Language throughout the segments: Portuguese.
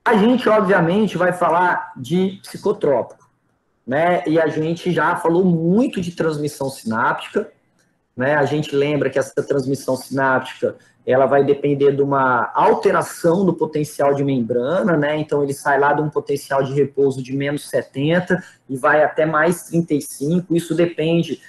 A gente, obviamente, vai falar de psicotrópico, né? E a gente já falou muito de transmissão sináptica, né? A gente lembra que essa transmissão sináptica ela vai depender de uma alteração do potencial de membrana, né? Então ele sai lá de um potencial de repouso de menos 70 e vai até mais 35. Isso depende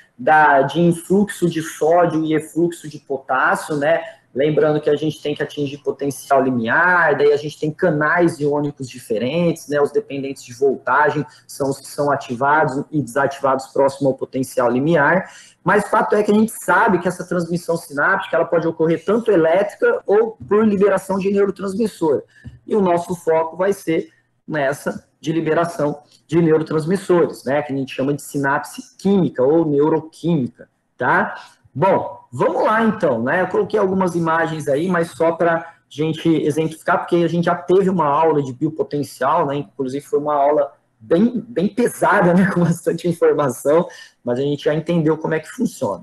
de influxo de sódio e efluxo de potássio, né? Lembrando que a gente tem que atingir potencial limiar, daí a gente tem canais iônicos diferentes, né? Os dependentes de voltagem são os que são ativados e desativados próximo ao potencial limiar. Mas o fato é que a gente sabe que essa transmissão sináptica ela pode ocorrer tanto elétrica ou por liberação de neurotransmissor. E o nosso foco vai ser nessa de liberação de neurotransmissores, né? Que a gente chama de sinapse química ou neuroquímica, tá? Bom, vamos lá então, né? Eu coloquei algumas imagens aí, mas só para gente exemplificar, porque a gente já teve uma aula de biopotencial, né? Inclusive foi uma aula bem pesada, né? Com bastante informação, mas a gente já entendeu como é que funciona.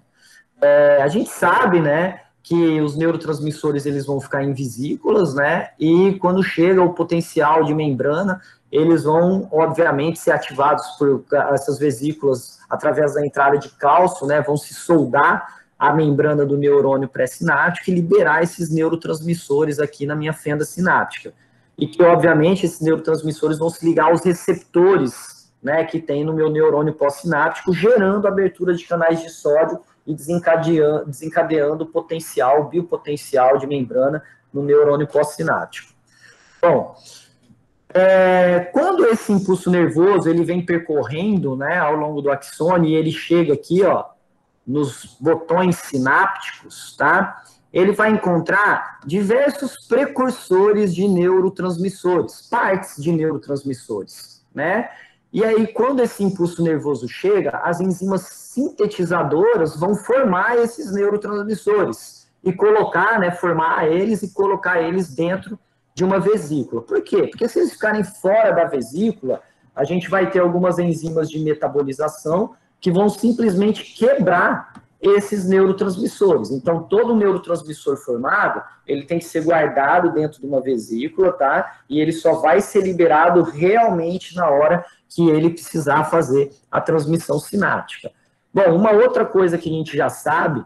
A gente sabe, né, que os neurotransmissores eles vão ficar em vesículas, né? E quando chega o potencial de membrana, eles vão, obviamente, ser ativados por essas vesículas através da entrada de cálcio, né? Vão se soldar a membrana do neurônio pré-sináptico e liberar esses neurotransmissores aqui na minha fenda sináptica. E que, obviamente, esses neurotransmissores vão se ligar aos receptores, né, que tem no meu neurônio pós-sináptico, gerando abertura de canais de sódio e desencadeando o biopotencial de membrana no neurônio pós-sináptico. Bom, quando esse impulso nervoso ele vem percorrendo, né, ao longo do axônio e ele chega aqui, ó, nos botões sinápticos, tá? Ele vai encontrar diversos precursores de neurotransmissores, partes de neurotransmissores, né? E aí, quando esse impulso nervoso chega, as enzimas sintetizadoras vão formar esses neurotransmissores e colocar, né, formar eles e colocar eles dentro de uma vesícula. Por quê? Porque se eles ficarem fora da vesícula, a gente vai ter algumas enzimas de metabolização que vão simplesmente quebrar esses neurotransmissores. Então, todo neurotransmissor formado, ele tem que ser guardado dentro de uma vesícula, tá? E ele só vai ser liberado realmente na hora que ele precisar fazer a transmissão sináptica. Bom, uma outra coisa que a gente já sabe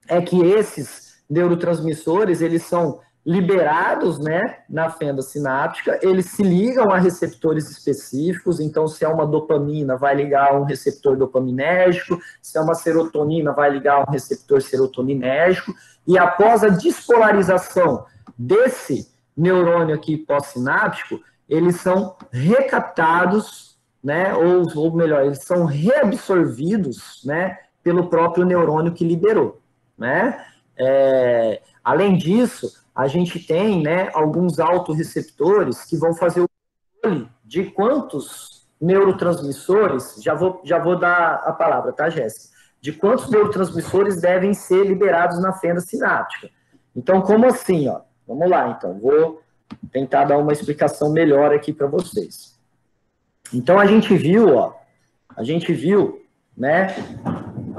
é que esses neurotransmissores, eles são liberados, né, na fenda sináptica, eles se ligam a receptores específicos, então se é uma dopamina, vai ligar a um receptor dopaminérgico, se é uma serotonina, vai ligar a um receptor serotoninérgico, e após a despolarização desse neurônio aqui pós-sináptico, eles são recaptados, né, ou melhor, eles são reabsorvidos, né, pelo próprio neurônio que liberou, né? Além disso, a gente tem, né, alguns autorreceptores que vão fazer o controle de quantos neurotransmissores, já vou dar a palavra, tá, Jéssica? De quantos neurotransmissores devem ser liberados na fenda sináptica. Então, como assim, ó? Vamos lá, então, vou tentar dar uma explicação melhor aqui para vocês. Então, a gente viu, né,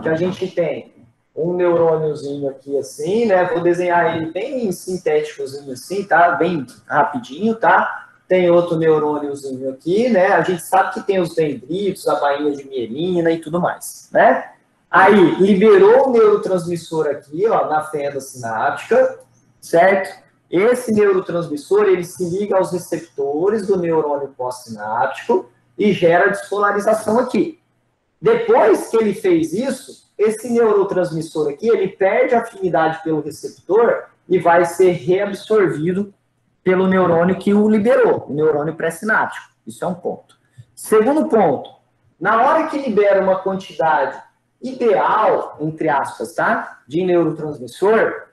que a gente tem um neurôniozinho aqui assim, né? Vou desenhar ele bem sintéticozinho assim, tá? Bem rapidinho, tá? Tem outro neurôniozinho aqui, né? A gente sabe que tem os dendritos, a bainha de mielina e tudo mais, né? Aí, liberou o neurotransmissor aqui, ó, na fenda sináptica, certo? Esse neurotransmissor, ele se liga aos receptores do neurônio pós-sináptico e gera despolarização aqui. Depois que ele fez isso, esse neurotransmissor aqui, ele perde afinidade pelo receptor e vai ser reabsorvido pelo neurônio que o liberou, o neurônio pré-sináptico. Isso é um ponto. Segundo ponto, na hora que libera uma quantidade ideal, entre aspas, tá, de neurotransmissor,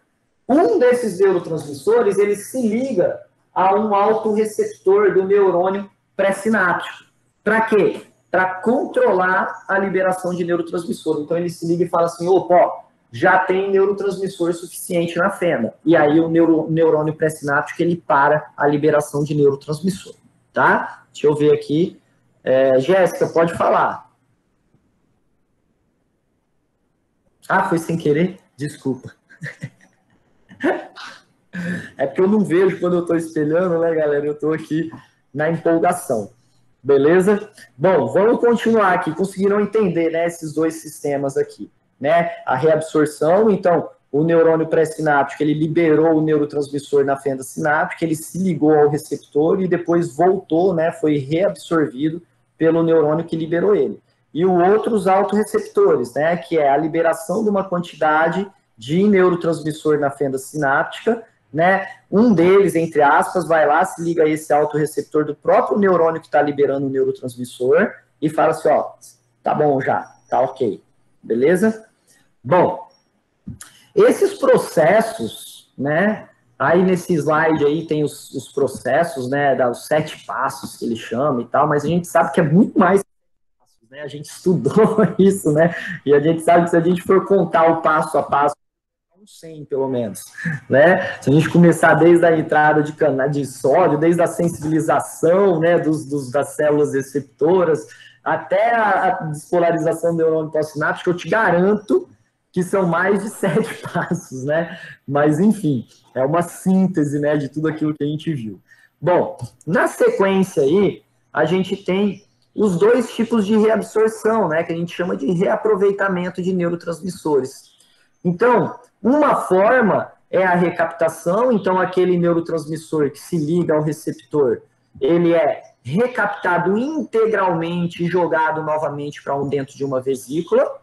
um desses neurotransmissores, ele se liga a um autorreceptor do neurônio pré-sináptico. Para quê? Para controlar a liberação de neurotransmissor. Então, ele se liga e fala assim, opa, já tem neurotransmissor suficiente na fenda. E aí, o neurônio pré-sináptico, ele para a liberação de neurotransmissor, tá? Deixa eu ver aqui. Jéssica, pode falar. Ah, foi sem querer? Desculpa. É porque eu não vejo quando eu estou espelhando, né, galera? Eu estou aqui na empolgação. Beleza? Bom, vamos continuar aqui. Conseguiram entender, né, esses dois sistemas aqui, né? A reabsorção, então, o neurônio pré-sináptico, ele liberou o neurotransmissor na fenda sináptica, ele se ligou ao receptor e depois voltou, né, foi reabsorvido pelo neurônio que liberou ele. E o outro, os autorreceptores, né, que é a liberação de uma quantidade de neurotransmissor na fenda sináptica, né? Um deles, entre aspas, vai lá, se liga a esse autorreceptor do próprio neurônio que está liberando o neurotransmissor e fala assim, ó, tá bom já, tá ok, beleza? Bom, esses processos, né, aí nesse slide aí tem os processos, né, os 7 passos que ele chama e tal, mas a gente sabe que é muito mais, né, a gente estudou isso, né, e a gente sabe que se a gente for contar o passo a passo, 100 pelo menos, né? Se a gente começar desde a entrada de sódio, desde a sensibilização, né, das células receptoras, até a despolarização do neurônio pós-sináptico, eu te garanto que são mais de 7 passos, né? Mas, enfim, é uma síntese, né, de tudo aquilo que a gente viu. Bom, na sequência aí, a gente tem os dois tipos de reabsorção, né, que a gente chama de reaproveitamento de neurotransmissores. Então, uma forma é a recaptação, então aquele neurotransmissor que se liga ao receptor, ele é recaptado integralmente e jogado novamente para dentro de uma vesícula,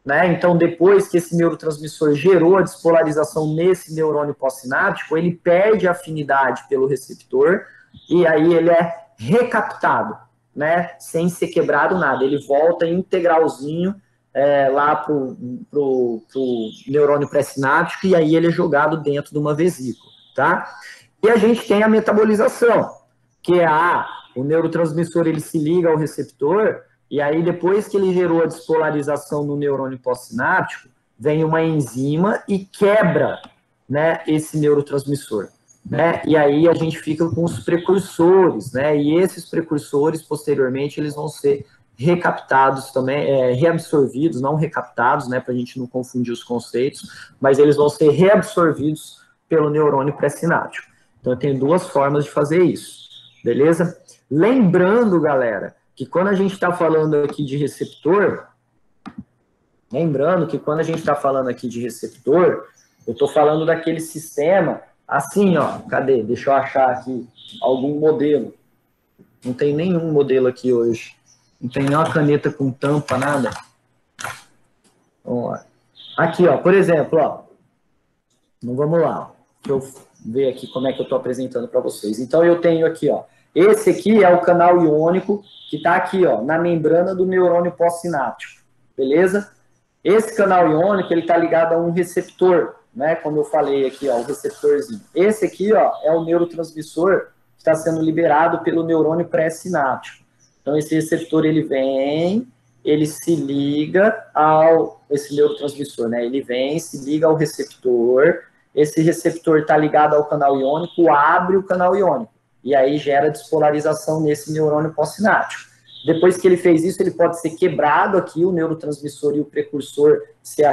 né? Então, depois que esse neurotransmissor gerou a despolarização nesse neurônio pós-sináptico, ele perde a afinidade pelo receptor e aí ele é recaptado, né? Sem ser quebrado nada, ele volta integralzinho lá para o neurônio pré-sináptico e aí ele é jogado dentro de uma vesícula, tá? E a gente tem a metabolização, que é o neurotransmissor ele se liga ao receptor e aí depois que ele gerou a despolarização no neurônio pós-sináptico, vem uma enzima e quebra, né, esse neurotransmissor, né? E aí a gente fica com os precursores, né? E esses precursores posteriormente eles vão ser recaptados também, reabsorvidos, não recaptados, né, para a gente não confundir os conceitos, mas eles vão ser reabsorvidos pelo neurônio pré-sináptico. Então, eu tenho duas formas de fazer isso, beleza? Lembrando, galera, que quando a gente está falando aqui de receptor, eu estou falando daquele sistema, assim, ó, cadê? Deixa eu achar aqui algum modelo. Não tem nenhum modelo aqui hoje. Não tem nenhuma caneta com tampa, nada. Vamos lá. Aqui, ó, por exemplo, ó. Então, vamos lá. Deixa eu ver aqui como é que eu estou apresentando para vocês. Então, eu tenho aqui, ó. Esse aqui é o canal iônico que está aqui, ó, na membrana do neurônio pós-sináptico. Beleza? Esse canal iônico, ele está ligado a um receptor, né? Como eu falei aqui, ó, o receptorzinho. Esse aqui, ó, é o neurotransmissor que está sendo liberado pelo neurônio pré-sináptico. Então, esse receptor, ele vem, ele se liga esse neurotransmissor, né? Ele vem, se liga ao receptor, esse receptor está ligado ao canal iônico, abre o canal iônico, e aí gera despolarização nesse neurônio pós-sináptico. Depois que ele fez isso, ele pode ser quebrado aqui, o neurotransmissor e o precursor ser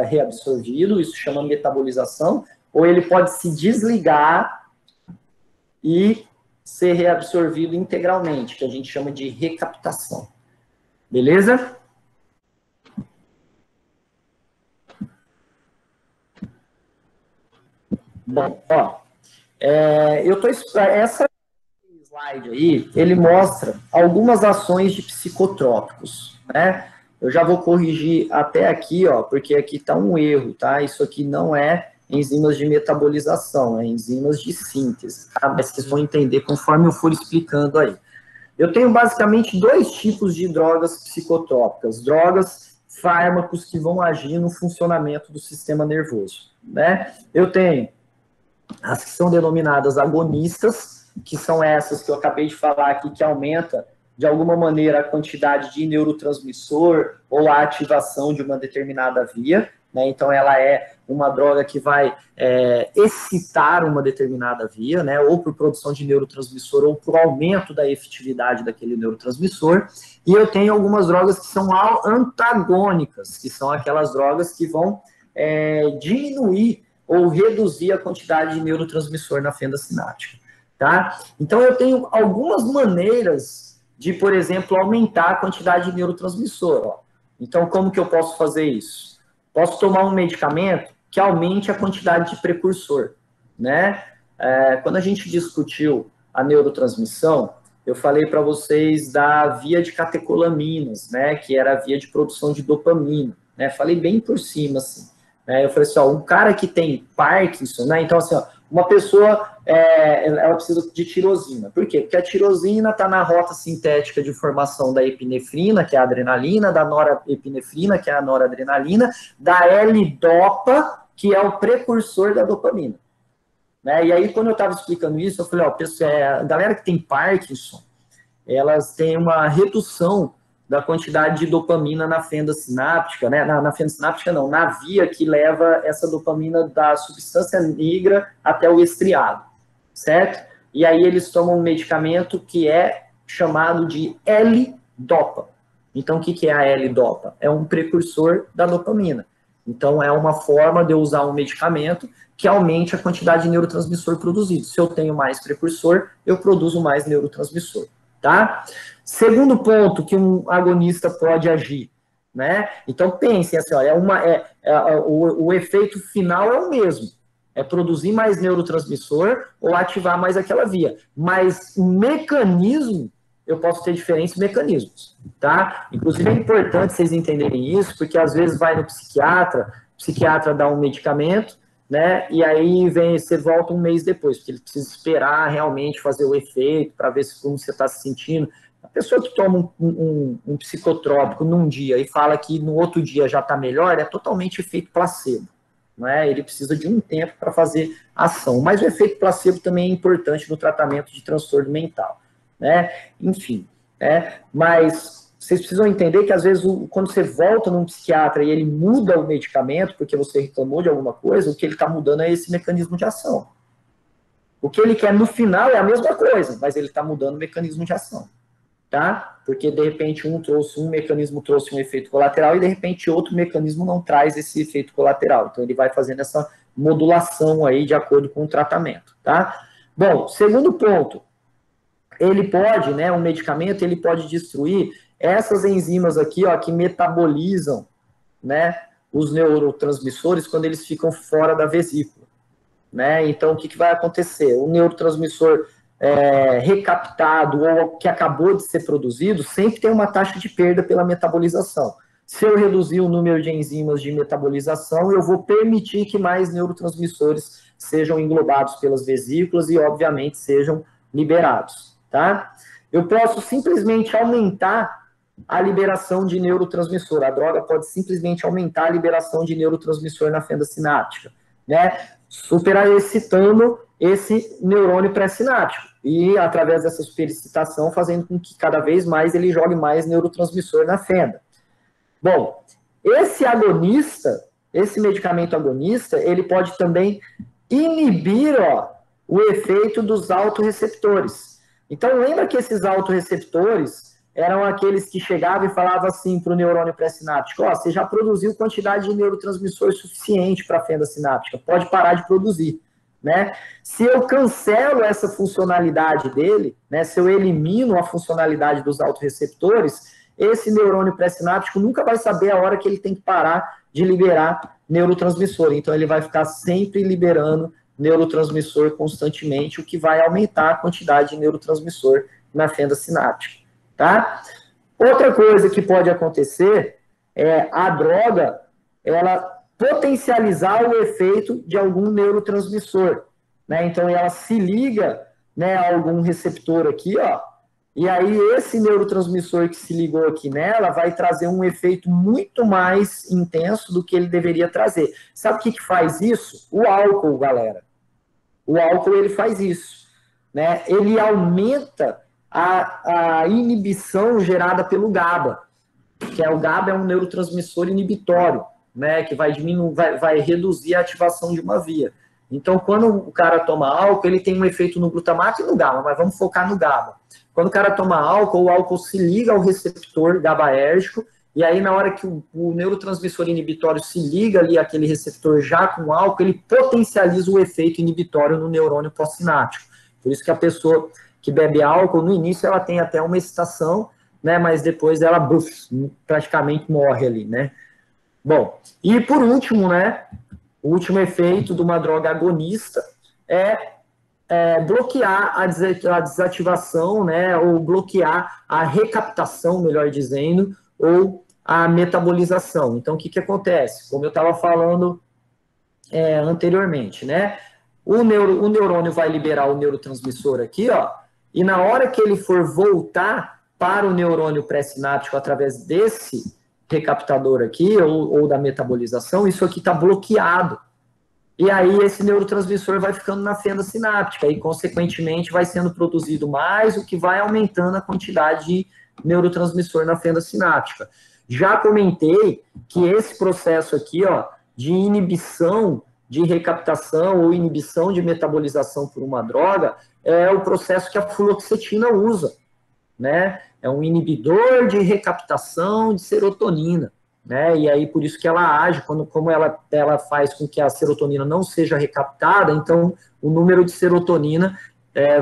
reabsorvido, isso chama metabolização, ou ele pode se desligar e ser reabsorvido integralmente, que a gente chama de recaptação. Beleza? Bom, ó, essa slide aí, ele mostra algumas ações de psicotrópicos, né? Eu já vou corrigir até aqui, ó, porque aqui tá um erro, tá? Isso aqui não é enzimas de metabolização, é enzimas de síntese, tá? Mas vocês vão entender conforme eu for explicando aí. Eu tenho basicamente dois tipos de drogas psicotrópicas, drogas, fármacos que vão agir no funcionamento do sistema nervoso, né? Eu tenho as que são denominadas agonistas, que são essas que eu acabei de falar aqui, que aumenta de alguma maneira a quantidade de neurotransmissor ou a ativação de uma determinada via, né? Então ela é uma droga que vai excitar uma determinada via, né? Ou por produção de neurotransmissor ou por aumento da efetividade daquele neurotransmissor. E eu tenho algumas drogas que são antagônicas, que são aquelas drogas que vão diminuir ou reduzir a quantidade de neurotransmissor na fenda sináptica, tá? Então, eu tenho algumas maneiras de, por exemplo, aumentar a quantidade de neurotransmissor, ó. Então, como que eu posso fazer isso? Posso tomar um medicamento que aumente a quantidade de precursor, né? Quando a gente discutiu a neurotransmissão, eu falei para vocês da via de catecolaminas, né? Que era a via de produção de dopamina, né? Falei bem por cima, assim. Eu falei assim, ó, um cara que tem Parkinson, né? Então, assim, ó, uma pessoa, ela precisa de tirosina. Por quê? Porque a tirosina está na rota sintética de formação da epinefrina, que é a adrenalina, da norepinefrina, que é a noradrenalina, da L-dopa, que é o precursor da dopamina. Né? E aí, quando eu estava explicando isso, eu falei, ó, a galera que tem Parkinson, elas têm uma redução da quantidade de dopamina na fenda sináptica, né? Na fenda sináptica não, na via que leva essa dopamina da substância negra até o estriado, certo? E aí eles tomam um medicamento que é chamado de L-dopa. Então, o que é a L-dopa? É um precursor da dopamina. Então, é uma forma de eu usar um medicamento que aumente a quantidade de neurotransmissor produzido. Se eu tenho mais precursor, eu produzo mais neurotransmissor, tá? Segundo ponto que um agonista pode agir, né? Então, pensem assim, ó, o efeito final é o mesmo. É produzir mais neurotransmissor ou ativar mais aquela via. Mas o mecanismo, eu posso ter diferentes mecanismos, tá? Inclusive, é importante vocês entenderem isso, porque às vezes vai no psiquiatra, o psiquiatra dá um medicamento, né? E aí você volta um mês depois, porque ele precisa esperar realmente fazer o efeito, para ver como você está se sentindo. A pessoa que toma um psicotrópico num dia e fala que no outro dia já está melhor, é totalmente efeito placebo. Né? Ele precisa de um tempo para fazer ação. Mas o efeito placebo também é importante no tratamento de transtorno mental. Né? Enfim, mas vocês precisam entender que às vezes quando você volta num psiquiatra e ele muda o medicamento porque você reclamou de alguma coisa, o que ele está mudando é esse mecanismo de ação. O que ele quer no final é a mesma coisa, mas ele está mudando o mecanismo de ação. Tá? Porque de repente um mecanismo trouxe um efeito colateral e de repente outro mecanismo não traz esse efeito colateral. Então ele vai fazendo essa modulação aí de acordo com o tratamento, tá? Bom, segundo ponto, ele pode, né, um medicamento, ele pode destruir essas enzimas aqui, ó, que metabolizam, né, os neurotransmissores quando eles ficam fora da vesícula, né? Então o que vai acontecer? O neurotransmissor recaptado ou que acabou de ser produzido, sempre tem uma taxa de perda pela metabolização. Se eu reduzir o número de enzimas de metabolização, eu vou permitir que mais neurotransmissores sejam englobados pelas vesículas e, obviamente, sejam liberados, tá? Eu posso simplesmente aumentar a liberação de neurotransmissor. A droga pode simplesmente aumentar a liberação de neurotransmissor na fenda sináptica, né? Superexcitando esse neurônio pré-sináptico e, através dessa superexcitação, fazendo com que cada vez mais ele jogue mais neurotransmissor na fenda. Bom, esse medicamento agonista, ele pode também inibir, ó, o efeito dos autorreceptores. Então, lembra que esses autorreceptores eram aqueles que chegavam e falavam assim para o neurônio pré-sináptico, ó, você já produziu quantidade de neurotransmissor suficiente para a fenda sináptica, pode parar de produzir. Né? Se eu cancelo essa funcionalidade dele, né, se eu elimino a funcionalidade dos autorreceptores, esse neurônio pré-sináptico nunca vai saber a hora que ele tem que parar de liberar neurotransmissor. Então, ele vai ficar sempre liberando neurotransmissor constantemente, o que vai aumentar a quantidade de neurotransmissor na fenda sináptica. Tá? Outra coisa que pode acontecer é a droga, ela potencializar o efeito de algum neurotransmissor, né? Então, ela se liga, né, a algum receptor aqui, ó, e aí esse neurotransmissor que se ligou aqui nela vai trazer um efeito muito mais intenso do que ele deveria trazer. Sabe o que faz isso? O álcool, galera. O álcool, ele faz isso, né? Ele aumenta a inibição gerada pelo GABA, que o GABA é um neurotransmissor inibitório, né, que vai reduzir a ativação de uma via. Então, quando o cara toma álcool, ele tem um efeito no glutamato e no GABA, mas vamos focar no GABA. Quando o cara toma álcool, o álcool se liga ao receptor GABAérgico e aí na hora que o neurotransmissor inibitório se liga ali àquele receptor já com álcool, ele potencializa o efeito inibitório no neurônio pós-sináptico. Por isso que a pessoa que bebe álcool, no início ela tem até uma excitação, né, mas depois ela praticamente morre ali, né. Bom, e por último, né, o último efeito de uma droga agonista é bloquear a desativação, né, ou bloquear a recaptação, melhor dizendo, ou a metabolização. Então, o que acontece? Como eu estava falando anteriormente, né, o neurônio vai liberar o neurotransmissor aqui, ó, e na hora que ele for voltar para o neurônio pré-sináptico através desse recaptador aqui, ou da metabolização, isso aqui está bloqueado. E aí esse neurotransmissor vai ficando na fenda sináptica e, consequentemente, vai sendo produzido mais, o que vai aumentando a quantidade de neurotransmissor na fenda sináptica. Já comentei que esse processo aqui, ó, de inibição de recaptação ou inibição de metabolização por uma droga é o processo que a fluoxetina usa, né? É um inibidor de recaptação de serotonina, né? E aí por isso que ela age, como ela faz com que a serotonina não seja recaptada, então o número de serotonina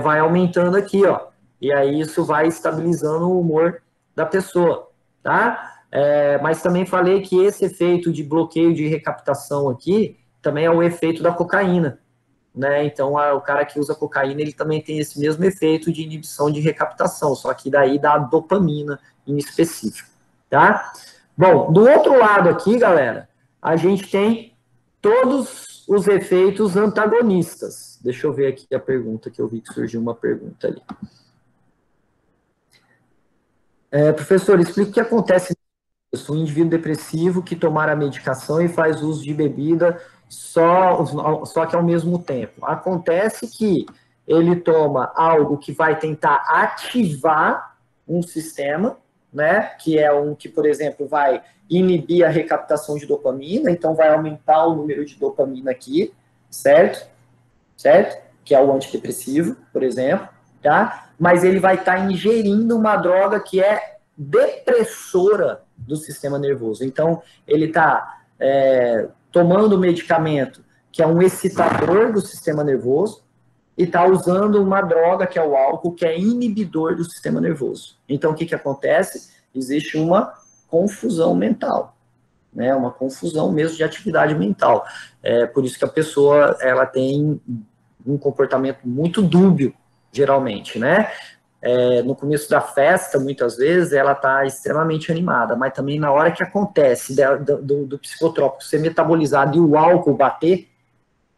vai aumentando aqui, ó. E aí isso vai estabilizando o humor da pessoa, tá? Mas também falei que esse efeito de bloqueio de recaptação aqui também é o efeito da cocaína, né? Então, o cara que usa cocaína, ele também tem esse mesmo efeito de inibição de recaptação, só que daí dá dopamina em específico, tá? Bom, do outro lado aqui, galera, a gente tem todos os efeitos antagonistas. Deixa eu ver aqui a pergunta, que eu vi que surgiu uma pergunta ali. Professor, explica o que acontece um indivíduo depressivo que tomar a medicação e faz uso de bebida só que ao mesmo tempo. Acontece que ele toma algo que vai tentar ativar um sistema, né, que é um que, por exemplo, vai inibir a recaptação de dopamina, então vai aumentar o número de dopamina aqui, certo? Certo? Que é o antidepressivo, por exemplo, tá? Mas ele vai estar ingerindo uma droga que é depressora do sistema nervoso. Então, ele está tomando medicamento que é um excitador do sistema nervoso e está usando uma droga, que é o álcool, que é inibidor do sistema nervoso. Então, o que acontece? Existe uma confusão mental, né? Uma confusão mesmo de atividade mental. Por isso que a pessoa ela tem um comportamento muito dúbio, geralmente, né? No começo da festa, muitas vezes, ela está extremamente animada, mas também na hora que acontece do psicotrópico ser metabolizado e o álcool bater,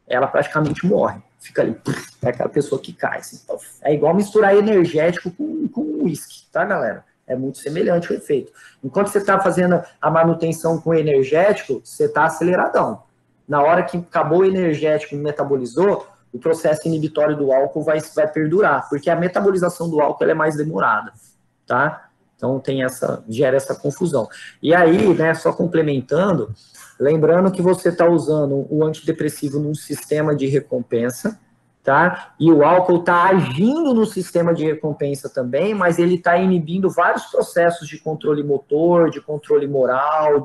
ela praticamente morre. Fica ali, é aquela pessoa que cai. Assim, é igual misturar energético com uísque, tá, galera? É muito semelhante o efeito. Enquanto você está fazendo a manutenção com energético, você está aceleradão. Na hora que acabou o energético e metabolizou, o processo inibitório do álcool vai perdurar, porque a metabolização do álcool é mais demorada, tá? Então gera essa confusão. E aí, né, só complementando, lembrando que você está usando o antidepressivo num sistema de recompensa, tá? E o álcool está agindo no sistema de recompensa também, mas ele está inibindo vários processos de controle motor, de controle moral,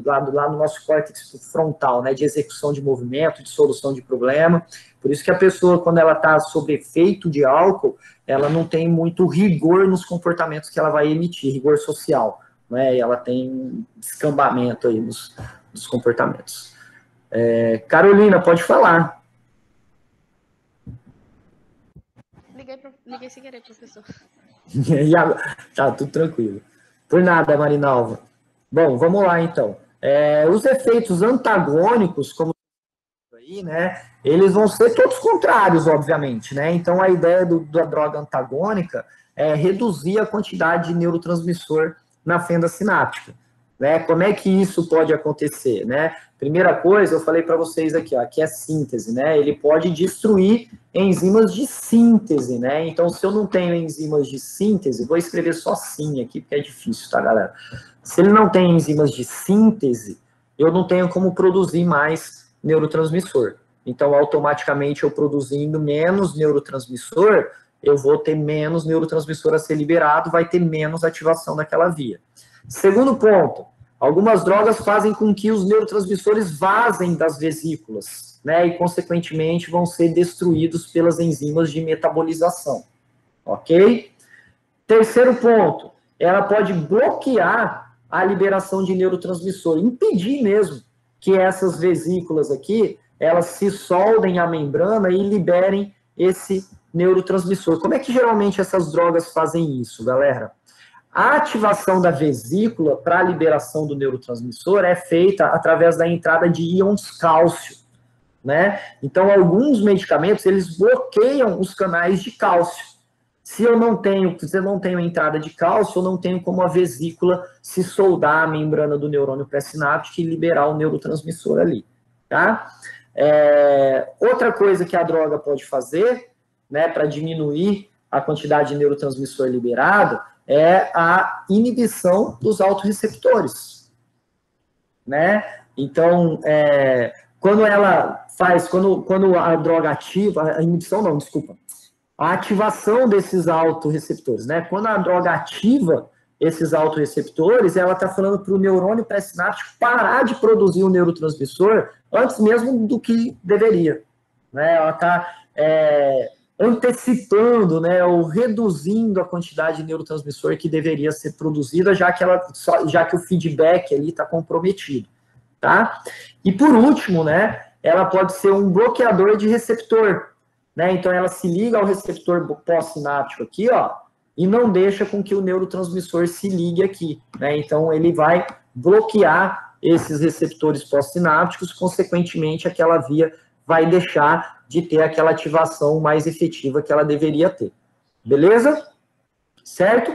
lá no nosso córtex frontal, né? De execução de movimento, de solução de problema. Por isso que a pessoa, quando ela está sob efeito de álcool, ela não tem muito rigor nos comportamentos que ela vai emitir, rigor social, né? E ela tem um descambamento aí nos comportamentos. Carolina, pode falar. Liguei sem querer, professor. Tá, tudo tranquilo. Por nada, Marinalva. Bom, vamos lá, então. Os efeitos antagônicos, como aí, né, eles vão ser todos contrários, obviamente, né? Então, a ideia da droga antagônica é reduzir a quantidade de neurotransmissor na fenda sináptica, né? Como é que isso pode acontecer, né? Primeira coisa, eu falei para vocês aqui, ó, que é síntese, né? Ele pode destruir enzimas de síntese, né? Então, se eu não tenho enzimas de síntese, vou escrever só sim aqui, porque é difícil, tá, galera? Se ele não tem enzimas de síntese, eu não tenho como produzir mais neurotransmissor. Então, automaticamente, eu produzindo menos neurotransmissor, eu vou ter menos neurotransmissor a ser liberado, vai ter menos ativação daquela via. Segundo ponto, algumas drogas fazem com que os neurotransmissores vazem das vesículas, né, e, consequentemente, vão ser destruídos pelas enzimas de metabolização, ok? Terceiro ponto, ela pode bloquear a liberação de neurotransmissor, impedir mesmo que essas vesículas aqui, elas se soldem à membrana e liberem esse neurotransmissor. Como é que geralmente essas drogas fazem isso, galera? A ativação da vesícula para a liberação do neurotransmissor é feita através da entrada de íons cálcio, né? Então, alguns medicamentos, eles bloqueiam os canais de cálcio. Se eu não tenho entrada de cálcio, eu não tenho como a vesícula se soldar à membrana do neurônio pré-sináptico e liberar o neurotransmissor ali, tá? Outra coisa que a droga pode fazer, né, para diminuir a quantidade de neurotransmissor liberado, é a inibição dos autorreceptores, né? Então, quando ela faz, quando a droga ativa, a inibição não, desculpa, a ativação desses autorreceptores, né? Quando a droga ativa esses autorreceptores, ela está falando para o neurônio pré-sináptico parar de produzir o neurotransmissor antes mesmo do que deveria, né? Ela está antecipando, né, ou reduzindo a quantidade de neurotransmissor que deveria ser produzida, já que o feedback ali está comprometido, tá? E por último, né, ela pode ser um bloqueador de receptor, né? Então ela se liga ao receptor pós-sináptico aqui, ó, e não deixa com que o neurotransmissor se ligue aqui, né? Então ele vai bloquear esses receptores pós-sinápticos, consequentemente aquela via vai deixar de ter aquela ativação mais efetiva que ela deveria ter. Beleza? Certo?